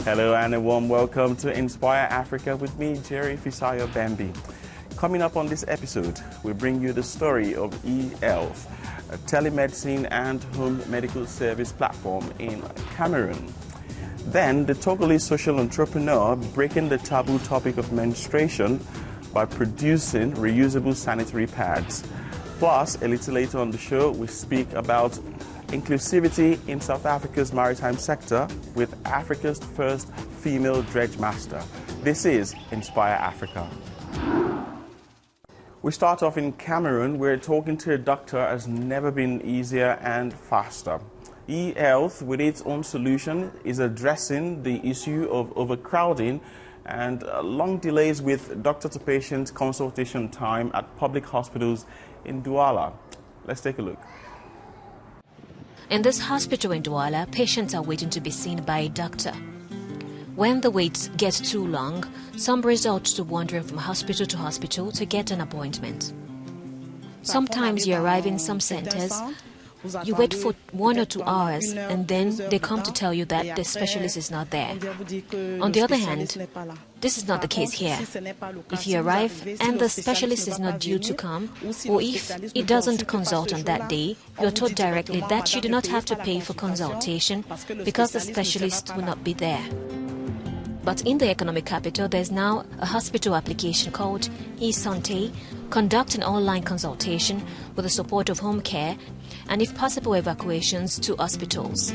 Hello and a warm welcome to Inspire Africa with me, Jerry Fisayo Bambi. Coming up on this episode, we bring you the story of eHealth, a telemedicine and home medical service platform in Cameroon. Then, the Togolese social entrepreneur breaking the taboo topic of menstruation by producing reusable sanitary pads. Plus, a little later on the show, we speak about inclusivity in South Africa's maritime sector with Africa's first female dredgemaster. This is Inspire Africa. We start off in Cameroon, where talking to a doctor has never been easier and faster. eHealth, with its own solution, is addressing the issue of overcrowding and long delays with doctor-to-patient consultation time at public hospitals in Douala. Let's take a look. In this hospital in Douala, patients are waiting to be seen by a doctor. When the waits get too long, some resort to wandering from hospital to hospital to get an appointment. Sometimes you arrive in some centers, you wait for 1 or 2 hours, and then they come to tell you that the specialist is not there. On the other hand, this is not the case here. If you arrive and the specialist is not due to come, or if he doesn't consult on that day, you are told directly that you do not have to pay for consultation because the specialist will not be there. But in the economic capital, there's now a hospital application called eSanté, conducting online consultation with the support of home care and, if possible, evacuations to hospitals.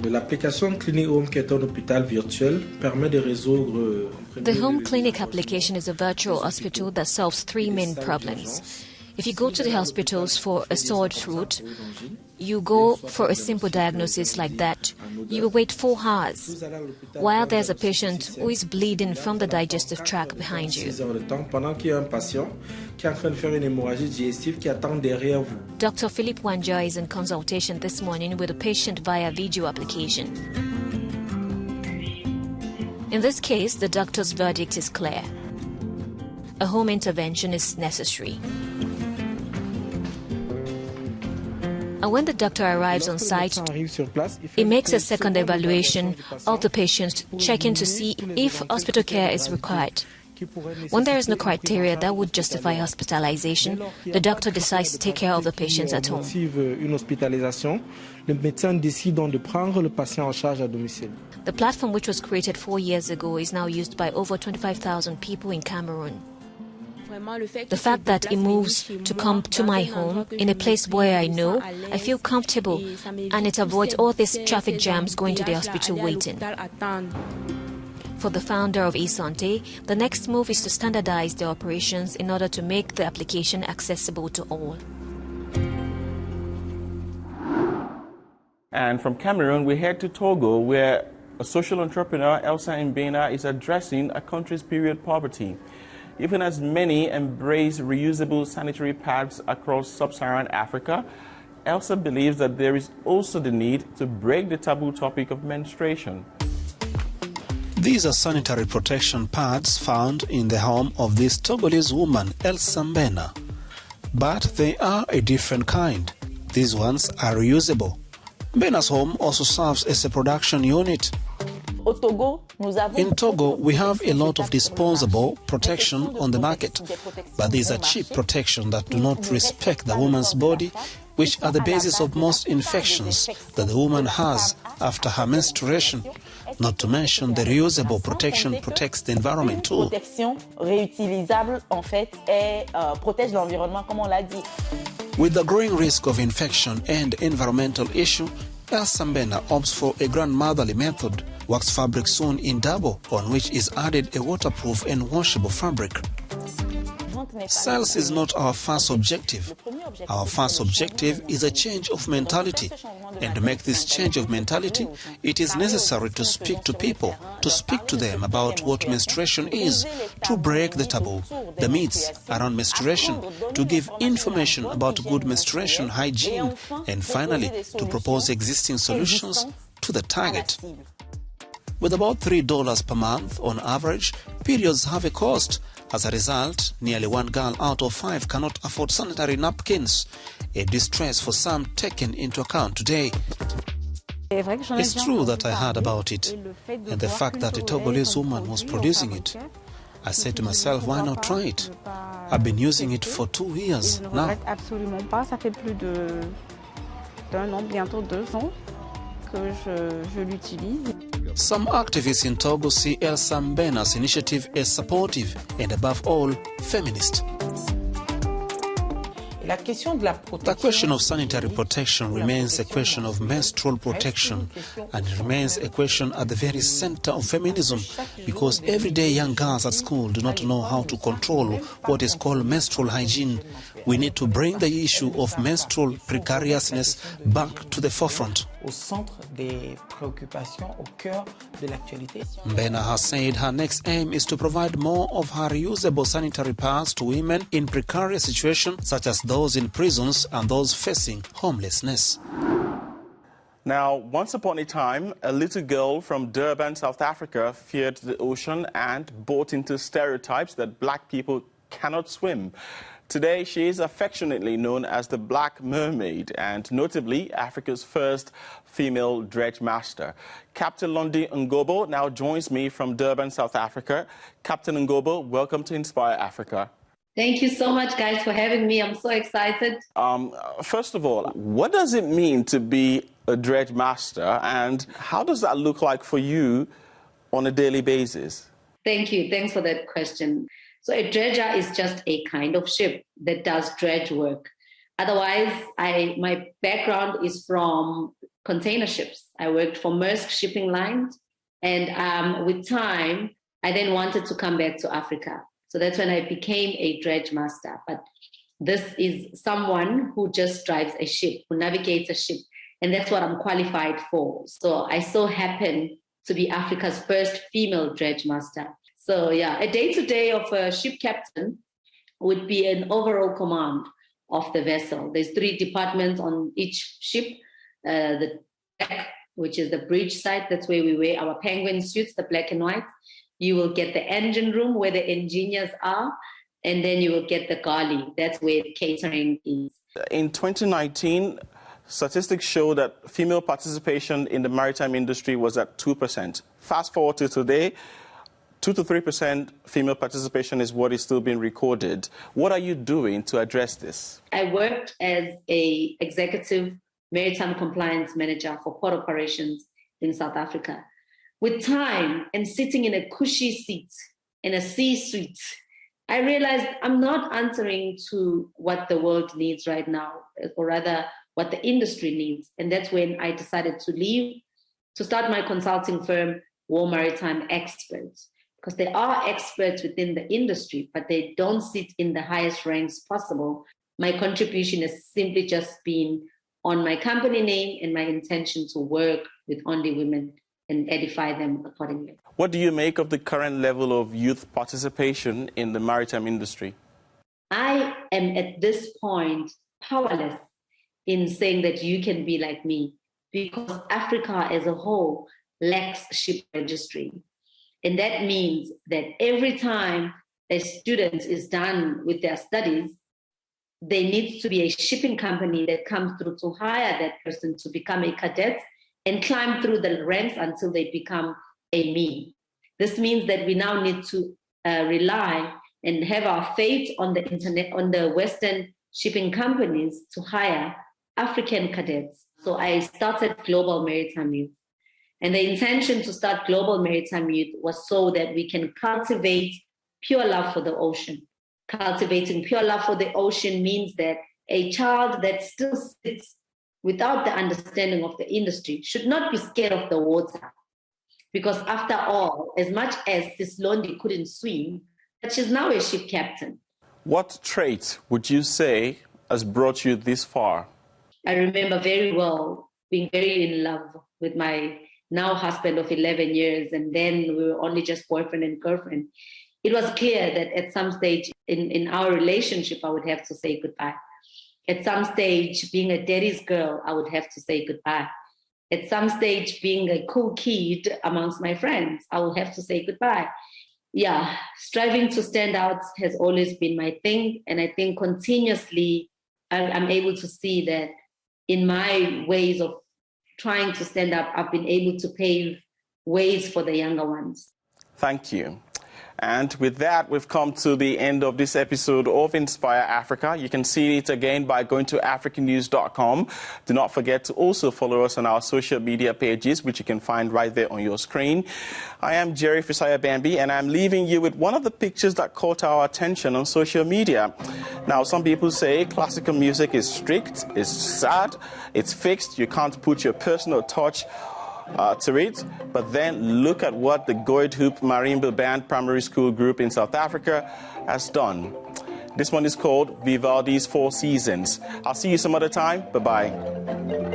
L'application Clinic Home qui est un hôpital virtuel permet de résoudre. The home clinic application is a virtual hospital that solves 3 main problems. If you go to the hospitals for a sore throat, you go for a simple diagnosis like that, you will wait 4 hours, while there's a patient who is bleeding from the digestive tract behind you. Dr. Philippe Wanja is in consultation this morning with a patient via video application. In this case, the doctor's verdict is clear. A home intervention is necessary. And when the doctor arrives on site, he makes a second evaluation of the patient, checking to see if hospital care is required. When there is no criteria that would justify hospitalization, the doctor decides to take care of the patients at home. The platform, which was created 4 years ago, is now used by over 25,000 people in Cameroon. The fact that it moves to come to my home in a place where I know, I feel comfortable, and it avoids all these traffic jams going to the hospital waiting. For the founder of eSanté, the next move is to standardize the operations in order to make the application accessible to all. And from Cameroon, we head to Togo, where a social entrepreneur, Elsa Mbena, is addressing a country's period poverty. Even as many embrace reusable sanitary pads across sub-Saharan Africa, Elsa believes that there is also the need to break the taboo topic of menstruation. These are sanitary protection pads found in the home of this Togolese woman, Elsa Mbena. But they are a different kind. These ones are reusable. Mbena's home also serves as a production unit. In Togo, we have a lot of disposable protection on the market, but these are cheap protection that do not respect the woman's body, which are the basis of most infections that the woman has after her menstruation. Not to mention the reusable protection protects the environment too. With the growing risk of infection and environmental issue, Elsa Mbena opts for a grandmotherly method, wax fabric sewn in double, on which is added a waterproof and washable fabric. Sales is not our first objective. Our first objective is a change of mentality. And to make this change of mentality, it is necessary to speak to people, to speak to them about what menstruation is, to break the taboo, the myths around menstruation, to give information about good menstruation hygiene, and finally, to propose existing solutions to the target. With about $3 per month on average, periods have a cost. As a result, nearly 1 girl out of 5 cannot afford sanitary napkins, a distress for some taken into account today. It's true that I heard about it, and the fact that a Togolese woman was producing it. I said to myself, why not try it? I've been using it for 2 years now. Some activists in Togo see El Sambena's initiative as supportive and, above all, feminist. The question of sanitary protection remains a question of menstrual protection, and it remains a question at the very center of feminism, because everyday young girls at school do not know how to control what is called menstrual hygiene. We need to bring the issue of menstrual precariousness back to the forefront. Mbena has said her next aim is to provide more of her reusable sanitary pads to women in precarious situations, such as those in prisons and those facing homelessness. Now, once upon a time, a little girl from Durban, South Africa, feared the ocean and bought into stereotypes that black people cannot swim. Today, she is affectionately known as the Black Mermaid and notably Africa's first female dredge master. Captain Londy Ngcobo now joins me from Durban, South Africa. Captain Ngcobo, welcome to Inspire Africa. Thank you so much, guys, for having me. I'm so excited. First of all, what does it mean to be a dredge master, and how does that look like for you on a daily basis? Thank you. Thanks for that question. So a dredger is just a kind of ship that does dredge work. Otherwise, my background is from container ships. I worked for Maersk Shipping Lines, and with time, I then wanted to come back to Africa. So that's when I became a dredge master. But this is someone who just drives a ship, who navigates a ship, and that's what I'm qualified for. So I so happen to be Africa's first female dredge master. So yeah, a day-to-day of a ship captain would be an overall command of the vessel. There's 3 departments on each ship. The deck, which is the bridge side, that's where we wear our penguin suits, the black and white. You will get the engine room where the engineers are, and then you will get the galley. That's where catering is. In 2019, statistics show that female participation in the maritime industry was at 2%. Fast forward to today, 2 to 3% female participation is what is still being recorded. What are you doing to address this? I worked as an executive maritime compliance manager for port operations in South Africa. With time and sitting in a cushy seat in a C-suite, I realized I'm not answering to what the world needs right now, or rather what the industry needs. And that's when I decided to leave, to start my consulting firm, War Maritime Experts. Because there are experts within the industry, but they don't sit in the highest ranks possible. My contribution has simply just been on my company name and my intention to work with only women and edify them accordingly. What do you make of the current level of youth participation in the maritime industry? I am at this point powerless in saying that you can be like me, because Africa as a whole lacks ship registry. And that means that every time a student is done with their studies, there needs to be a shipping company that comes through to hire that person to become a cadet and climb through the ranks until they become a me. This means that we now need to rely and have our faith on the internet, on the Western shipping companies to hire African cadets. So I started Global Maritime Youth. And the intention to start Global Maritime Youth was so that we can cultivate pure love for the ocean. Cultivating pure love for the ocean means that a child that still sits without the understanding of the industry should not be scared of the water. Because after all, as much as this Londy couldn't swim, but she's now a ship captain. What trait would you say has brought you this far? I remember very well being very in love with my now husband of 11 years, and then we were only just boyfriend and girlfriend. It was clear that at some stage in our relationship, I would have to say goodbye. At some stage, being a daddy's girl, I would have to say goodbye. At some stage, being a cool kid amongst my friends, I will have to say goodbye. Yeah, striving to stand out has always been my thing. And I think continuously, I'm able to see that in my ways of trying to stand up, I've been able to pave ways for the younger ones. Thank you. And with that, we've come to the end of this episode of Inspire Africa. You can see it again by going to Africanews.com. Do not forget to also follow us on our social media pages, which you can find right there on your screen. I am Jerry Fisaya Bambi, and I'm leaving you with one of the pictures that caught our attention on social media. Now, some people say classical music is strict, it's sad, it's fixed, you can't put your personal touch to it, but then look at what the Goid Hoop Marimba Band Primary School Group in South Africa has done. This one is called Vivaldi's Four Seasons. I'll see you some other time. Bye-bye.